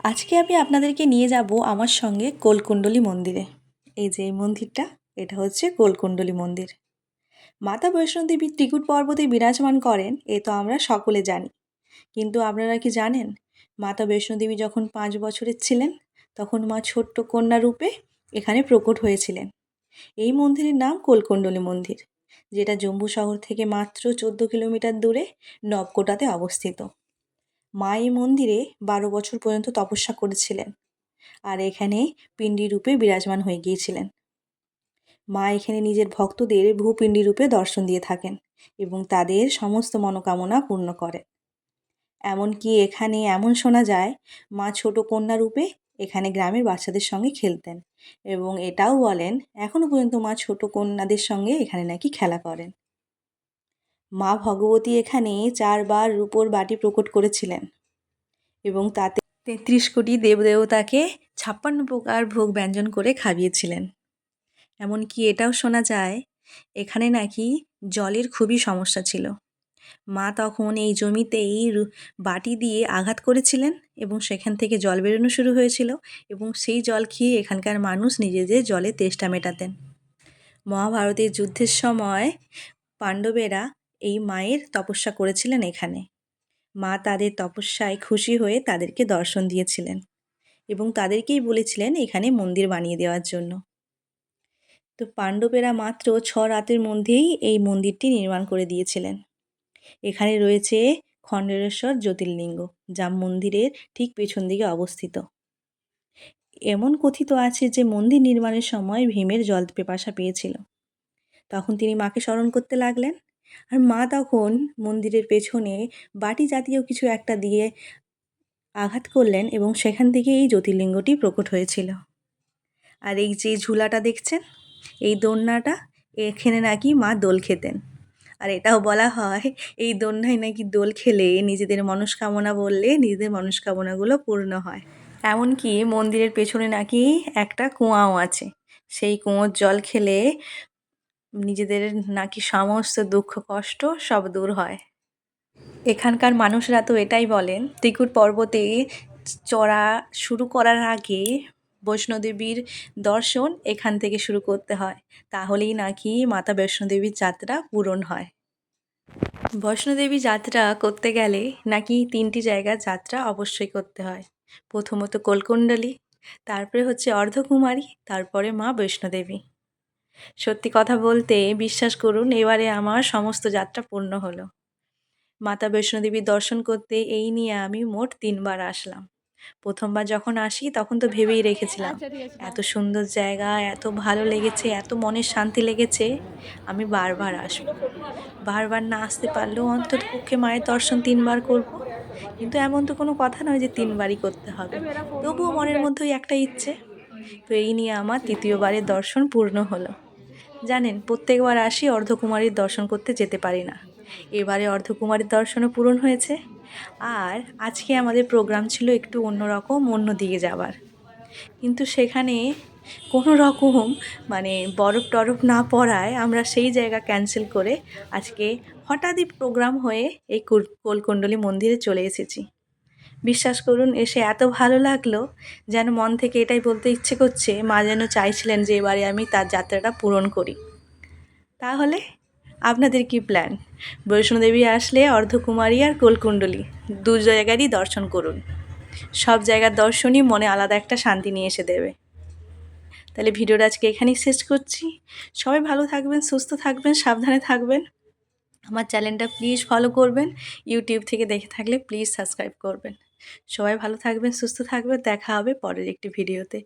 আজকে আমি আপনাদেরকে নিয়ে যাব আমার সঙ্গে কোলকুণ্ডলী মন্দিরে। এই যে এই মন্দিরটা, এটা হচ্ছে কোলকুণ্ডলী মন্দির। মাতা বৈষ্ণোদেবী ত্রিকূট পর্বতে বিরাজমান করেন, এ তো আমরা সকলে জানি। কিন্তু আপনারা কি জানেন, মাতা বৈষ্ণোদেবী যখন 5 বছরের ছিলেন, তখন মা ছোট্ট কন্যা রূপে এখানে প্রকট হয়েছিলেন। এই মন্দিরের নাম কোলকুণ্ডলী মন্দির, যেটা জম্মু শহর থেকে মাত্র 14 কিলোমিটার দূরে নবকোটাতে অবস্থিত। মা এই মন্দিরে 12 বছর পর্যন্ত তপস্যা করেছিলেন, আর এখানে পিণ্ডি রূপে বিরাজমান হয়ে গিয়েছিলেন। মা এখানে নিজের ভক্তদের ভূপিণ্ডি রূপে দর্শন দিয়ে থাকেন এবং তাদের সমস্ত মনোকামনা পূর্ণ করেন। এমনকি এখানে এমন শোনা যায়, মা ছোট কন্যা রূপে এখানে গ্রামের বাচ্চাদের সঙ্গে খেলতেন এবং এটাও বলেন এখনো পর্যন্ত মা ছোট কন্যাদের সঙ্গে এখানে নাকি খেলা করেন। মা ভগবতী এখানে 4 বার রূপোর বাটি প্রকট করেছিলেন এবং তাতে 33 কোটি দেবদেবতাকে 56 প্রকার ভোগ ব্যঞ্জন করে খাইয়েছিলেন। এমনকি এটাও শোনা যায় এখানে নাকি জলের খুবই সমস্যা ছিল। মা তখন এই জমিতেই বাটি দিয়ে আঘাত করেছিলেন এবং সেখান থেকে জল বেরোনো শুরু হয়েছিল এবং সেই জল খেয়ে এখানকার মানুষ নিজেদের জলের তেষ্টা মেটাতেন। মহাভারতের যুদ্ধের সময় পাণ্ডবেরা এই মায়ের তপস্যা করেছিলেন এখানে। মা তাদের তপস্যায় খুশি হয়ে তাদেরকে দর্শন দিয়েছিলেন এবং তাদেরকেই বলেছিলেন এখানে মন্দির বানিয়ে দেওয়ার জন্য। তো পাণ্ডবেরা মাত্র 6 রাতের মধ্যেই এই মন্দিরটি নির্মাণ করে দিয়েছিলেন। এখানে রয়েছে খণ্ডেশ্বর জ্যোতির্লিঙ্গ, যা মন্দিরের ঠিক পেছন দিকে অবস্থিত। এমন কথিত আছে যে মন্দির নির্মাণের সময় ভীমের জল পিপাসা পেয়েছিল। তখন তিনি মাকে স্মরণ করতে লাগলেন, আর মা তখন মন্দিরের পেছনে বাটি জাতীয় কিছু একটা দিয়ে আঘাত করলেন এবং সেখান থেকে এই জ্যোতির্লিঙ্গটি প্রকট হয়েছিল। আর এই যে ঝুলাটা দেখছেন, এই দোলনাটা, এখানে নাকি মা দোল খেতেন। আর এটাও বলা হয় এই দোলনায় নাকি দোল খেলে নিজেদের মনস্কামনা বললে নিজেদের মনস্কামনাগুলো পূর্ণ হয়। এমনকি মন্দিরের পেছনে নাকি একটা কুয়াও আছে, সেই কুয়োর জল খেলে নিজেদের নাকি সমস্ত দুঃখ কষ্ট সব দূর হয়। এখানকার মানুষরা তো এটাই বলেন, ত্রিকুট পর্বতে চড়া শুরু করার আগে বৈষ্ণোদেবীর দর্শন এখান থেকে শুরু করতে হয়, তাহলেই নাকি মাতা বৈষ্ণোদেবীর যাত্রা পূরণ হয়। বৈষ্ণোদেবী যাত্রা করতে গেলে নাকি 3টি জায়গার যাত্রা অবশ্যই করতে হয়। প্রথমত কোলকুণ্ডলী, তারপরে হচ্ছে অর্ধকুমারী, তারপরে মা বৈষ্ণোদেবী। সত্যি কথা বলতে বিশ্বাস করুন, এবারে আমার সমস্ত যাত্রা পূর্ণ হলো। মাতা বৈষ্ণোদেবীর দর্শন করতে এই নিয়ে আমি মোট 3 বার আসলাম। প্রথমবার যখন আসি তখন তো ভেবেই রেখেছিলাম এত সুন্দর জায়গা, এত ভালো লেগেছে, এত মনের শান্তি লেগেছে, আমি বারবার আসবো। বারবার না আসতে পারলেও অন্ততপক্ষে মায়ের দর্শন 3 বার করব। কিন্তু এমন তো কোনো কথা নয় যে 3 বারই করতে হবে। তবুও মনের মধ্যে ওই একটা ইচ্ছে। তো এই নিয়ে আমার 3য় বারের দর্শন পূর্ণ হলো। জানেন, প্রত্যেকবার আসি অর্ধকুমারীর দর্শন করতে যেতে পারি না। এবারে অর্ধকুমারীর দর্শনও পূরণ হয়েছে। আর আজকে আমাদের প্রোগ্রাম ছিল একটু অন্যরকম, অন্য দিকে যাবার। কিন্তু সেখানে কোনো রকম বরফ টরফ না পড়ায় আমরা সেই জায়গা ক্যান্সেল করে আজকে হঠাৎই প্রোগ্রাম হয়ে এই কোলকুণ্ডলী মন্দিরে চলে এসেছি। বিশ্বাস করুন, এসে এত ভালো লাগলো যেন মন থেকে এটাই বলতে ইচ্ছে করছে, মা যেন চাইছিলেন যে এবারে আমি তার যাত্রাটা পূরণ করি। তাহলে আপনাদের কি প্ল্যান? বৈষ্ণোদেবী আসলে অর্ধকুমারী আর কোলকুণ্ডলী 2 জায়গারই দর্শন করুন। সব জায়গার দর্শনই মনে আলাদা একটা শান্তি নিয়ে এসে দেবে। তাহলে ভিডিওটা আজকে এখানেই শেষ করছি। সবাই ভালো থাকবেন, সুস্থ থাকবেন, সাবধানে থাকবেন। আমার চ্যানেলটা প্লিজ ফলো করবেন। ইউটিউব থেকে দেখে থাকলে প্লিজ সাবস্ক্রাইব করবেন। সবাই ভালো থাকবেন, সুস্থ থাকবেন। দেখা হবে পরের একটি ভিডিওতে।